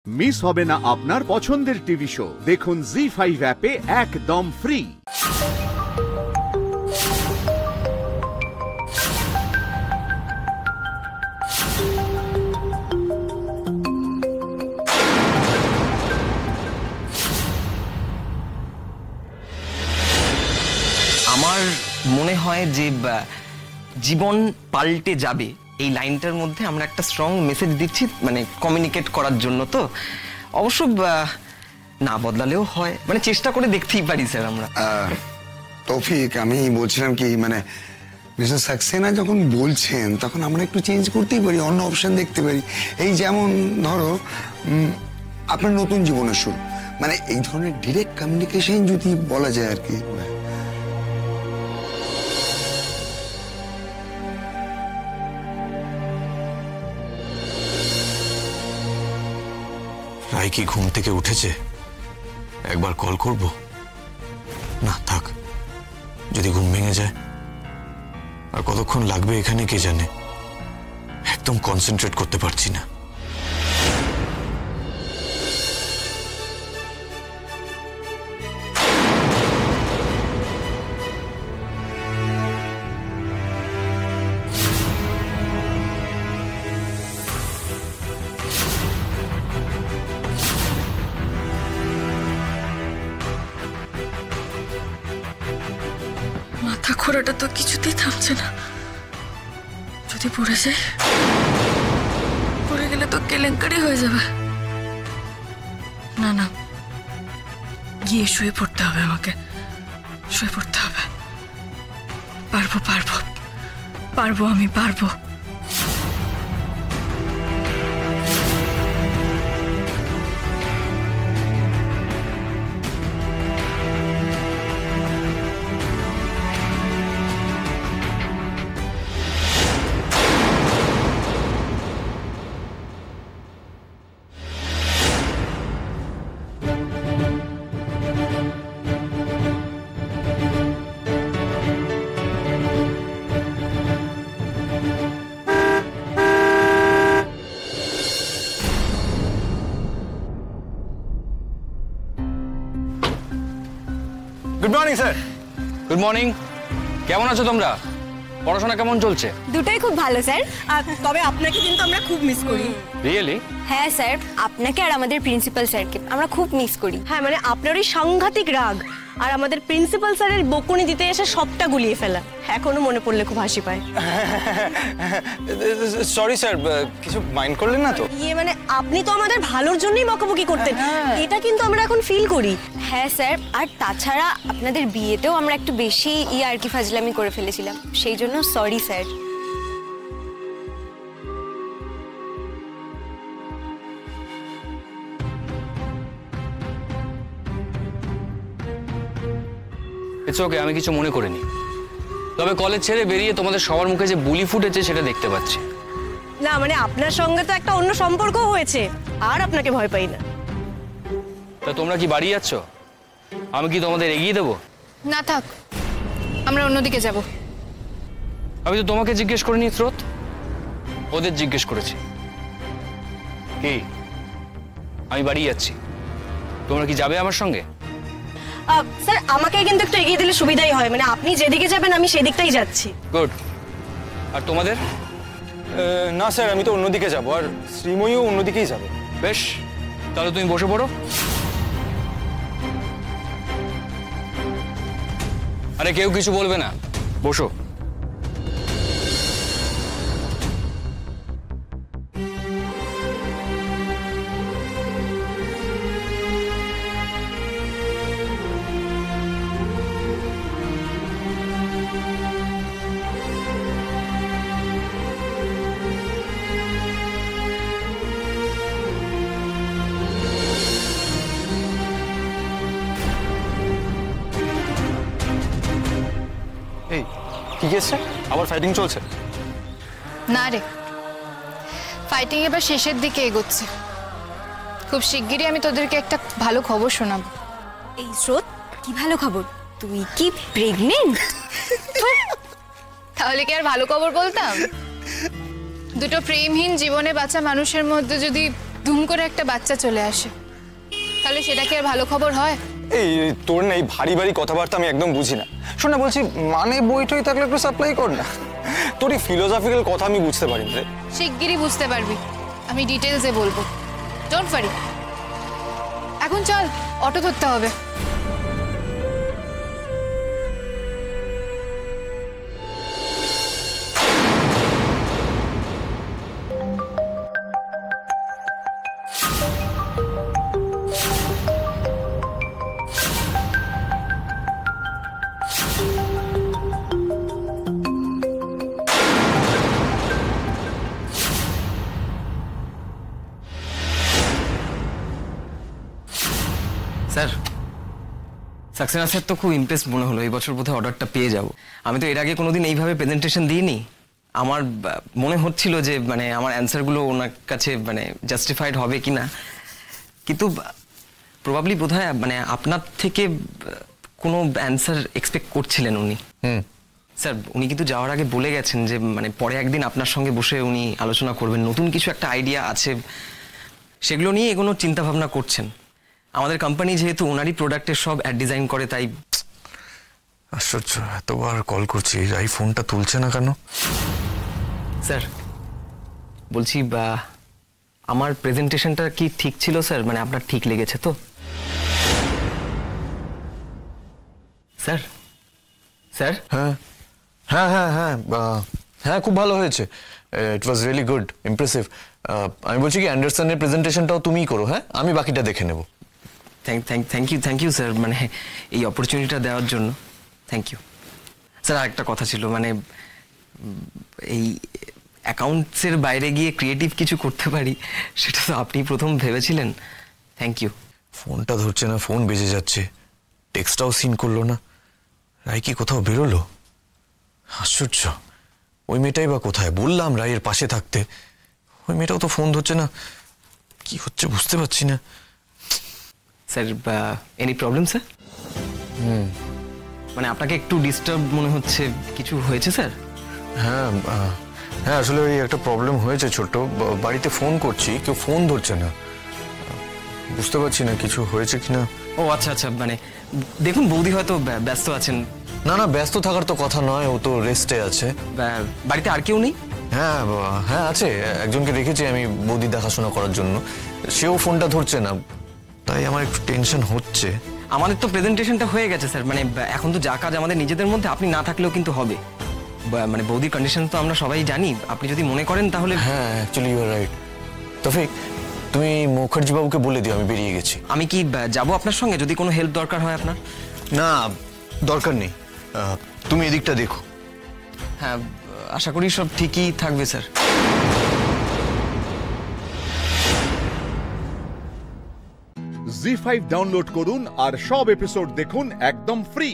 Miss হবে না আপনার পছন্দের টিভি শো। দেখুন জি5 অ্যাপে একদম ফ্রি। আমার মনে হয় যে জীবন পাল্টে যাবে এই লাইনটার মধ্যে আমরা একটা স্ট্রং মেসেজ দিচ্ছি, মানে কমিউনিকেট করার জন্য। তো অবশ্য না বদলালেও হয়, মানে চেষ্টা করে দেখতেই পারি স্যার আমরা। তৌফিক, আমি বলছিলাম কি, মানে মিসেস সাক্সেনা যখন বলছেন তখন আমরা একটু চেঞ্জ করতেই পারি, অন্য অপশন দেখতে পারি। এই যেমন ধরো আপনার নতুন জীবনের শুরু, মানে এই ধরনের ডিরেক্ট কমিউনিকেশন যদি বলা যায় আর কি। রাই কি ঘুম থেকে উঠেছে? একবার কল করব? না থাক, যদি ঘুম ভেঙে যায়। আর কতক্ষণ লাগবে এখানে কে জানে, একদম কনসেন্ট্রেট করতে পারছি না। মাথা ঘোরাটা তো কিছুতেই থামছে না। যদি পড়ে যায়, পড়ে গেলে তো কেলেঙ্কারি হয়ে যাবে। না না, গিয়ে শুয়ে পড়তে হবে, আমাকে শুয়ে পড়তে হবে। পারবো পারবো পারবো, আমি পারবো। Good morning sir. Good morning. কেমন আছো তোমরা? পড়াশোনা কেমন চলছে? দুটোই খুব ভালো স্যার। তবে আপনাকে কিন্তু আমরা খুব মিস করি। রিয়েলি? হ্যাঁ স্যার, আপনাকে আর আমাদের প্রিন্সিপাল স্যারকে আমরা খুব মিস করি। হ্যাঁ, মানে আপনার ওই সাংঘাতিক রাগ আর আমাদের প্রিন্সিপাল স্যারের বকুনি দিতে এসে সবটা গুলিয়ে ফেলা এখনো মনে পড়লে খুব হাসি পায়। সরি স্যার, কিছু মাইন্ড করলেন না তো? মানে আপনি তো আমাদের ভালোর জন্যই বকাবকি করতেন, এটা কিন্তু আমরা এখন ফিল করি। হ্যাঁ স্যার, আর তাছাড়া আপনাদের বিয়েতেও আমরা একটু বেশি আর কি ফাজলামি করে ফেলেছিলাম, সেই জন্য সরি স্যার। ইটস ওকে, আমি কিছু মনে করিনি। তবে কলেজ ছেড়ে বেরিয়ে তোমাদের সবার মুখে যে বুলি ফুটেছে সেটা দেখতে পাচ্ছি। না মানে আপনার সঙ্গে তো একটা অন্য সম্পর্ক হয়েছে, আর আপনাকে ভয় পাই না। তা তোমরা কি বাড়ি যাচ্ছ? আমি কি তোমাদের এগিয়ে দেবো? না থাক, আমরা অন্যদিকে যাব। আমি তো তোমাকে জিজ্ঞেস করিনি স্রোত, ওদের জিজ্ঞেস করেছি। কি, আমি বাড়ি যাচ্ছি, তোমরা কি যাবে আমার সঙ্গে? স্যার আমাকে কিন্তু একটু এগিয়ে দিলে সুবিধাই হয়, মানে আপনি যেদিকে যাবেন আমি সেদিকটাই যাচ্ছি। গুড। আর তোমাদের? না স্যার, আমি তো অন্যদিকে যাব, আর শ্রীময়ীও অন্যদিকেই যাবে। বেশ, তাহলে তুমি বসে পড়ো। আরে কেউ কিছু বলবে না, বসো। এই কি গেছে, আবার ফাইটিং চলছে? না রে, ফাইটিং এবার শেষের দিকে এগোচ্ছে। খুব শিগগিরই আমি তোদেরকে একটা ভালো খবর শোনাবো। এই স্রোত, কি ভালো খবর? তুই কি প্রেগনেন্ট? তাহলে কি আর ভালো খবর বলতাম? দুটো প্রেমহীন জীবনে বাঁচা মানুষের মধ্যে যদি ধুম করে একটা বাচ্চা চলে আসে, তাহলে সেটা কি আর ভালো খবর হয়? এই তোর না এই ভারী ভারী কথাবার্তা আমি একদম বুঝি না। শোন না, বলছি মানে বইটই থাকলে একটু সাপ্লাই কর না। তোর এই ফিলোসফিক্যাল কথা আমি বুঝতে পারি রে। শিগগিরই বুঝতে পারবি, আমি ডিটেলসে বলবো, ডোন্ট ওয়ারি। এখন চল, অটো ধরতে হবে। স্যার, সাকসেনা স্যার তো খুব ইমপ্রেস মনে হলো, এই বছর বোধহয় অর্ডারটা পেয়ে যাব। আমি তো এর আগে কোনোদিন এইভাবে প্রেজেন্টেশন দিইনি। আমার মনে হচ্ছিল যে মানে আমার অ্যান্সারগুলো ওনার কাছে মানে জাস্টিফাইড হবে কি না, কিন্তু প্রবাবলি বোধহয় মানে আপনার থেকে কোনো অ্যান্সার এক্সপেক্ট করছিলেন উনি। স্যার, উনি কিন্তু যাওয়ার আগে বলে গেছেন যে মানে পরে একদিন আপনার সঙ্গে বসে উনি আলোচনা করবেন, নতুন কিছু একটা আইডিয়া আছে সেগুলো নিয়ে এগোনোর চিন্তা ভাবনা করছেন। আমাদের কোম্পানি যেহেতু ওনারই প্রোডাক্টের সব অ্যাড ডিজাইন করে, তাই। আশ্চর্য, এতবার কল করছি, এই ফোনটা তুলছে না কেন? স্যার বলছি, আমার প্রেজেন্টেশনটা কি ঠিক ছিল স্যার? মানে আপনার ঠিক লেগেছে তো স্যার? স্যার হ্যাঁ হ্যাঁ হ্যাঁ হ্যাঁ হ্যাঁ, খুব ভালো হয়েছে। ইট ওয়াজ রিয়েলি গুড, ইমপ্রেসিভ। আমি বলছি কি, অ্যান্ডারসনের প্রেজেন্টেশনটাও তুমিই করো, হ্যাঁ? আমি বাকিটা দেখে নেব। থ্যাংক ইউ স্যার, মানে এই অপরচুনিটিটা দেওয়ার জন্য থ্যাংক ইউ স্যার। আরেকটা কথা ছিল, মানে এই অ্যাকাউন্টসের বাইরে গিয়ে ক্রিয়েটিভ কিছু করতে পারি, সেটা তো আপনি প্রথম ভেবেছিলেন। Thank you. ফোনটা ধরছে না, ফোন বেজে যাচ্ছে, টেক্সটটাও সিন করলো না। রায় কি কোথাও বেরোলো? আশ্চর্য, ওই মেয়েটাই বা কোথায়? বললাম রায়ের পাশে থাকতে, ওই মেয়েটাও তো ফোন ধরছে না। কি হচ্ছে বুঝতে পারছি না। Sir, any problem sir? মানে আপনাকে একটু ডিস্টার্ব মনে হচ্ছে, কিছু হয়েছে স্যার? হ্যাঁ হ্যাঁ, আসলে ওই একটা প্রবলেম হয়েছে ছোট। বাড়িতে ফোন করছি, কেউ ফোন ধরছে না, বুঝতে পারছি না কিছু হয়েছে কিনা। ও আচ্ছা আচ্ছা, মানে দেখুন বৌদি হয়তো ব্যস্ত আছেন। না না, ব্যস্ত থাকার তো কথা নয়, ও তো রেস্টে আছে। বাড়িতে আর কেউ নেই? হ্যাঁ হ্যাঁ আছে, একজনকে রেখেছি আমি বৌদি দেখাশোনা করার জন্য, সেও ফোনটা ধরছে না, তাই আমার একটু টেনশন হচ্ছে। আমাদের তো প্রেজেন্টেশনটা হয়ে গেছে স্যার, মানে এখন তো যা কাজ আমাদের নিজেদের মধ্যে, আপনি না থাকলেও কিন্তু হবে। মানে বৌদির কন্ডিশন তো আমরা সবাই জানি, আপনি যদি মনে করেন তাহলে। হ্যাঁ, অ্যাকচুয়ালি ইউ আর রাইট। তফিক, তুমি মুখার্জি বাবুকে বলে দিও আমি বেরিয়ে গেছি। আমি কি যাবো আপনার সঙ্গে যদি কোনো হেল্প দরকার হয় আপনার? না, দরকার নেই, তুমি এদিকটা দেখো। হ্যাঁ, আশা করি সব ঠিকই থাকবে স্যার। জি5 ডাউনলোড করুন আর সব এপিসোড দেখুন একদম ফ্রি।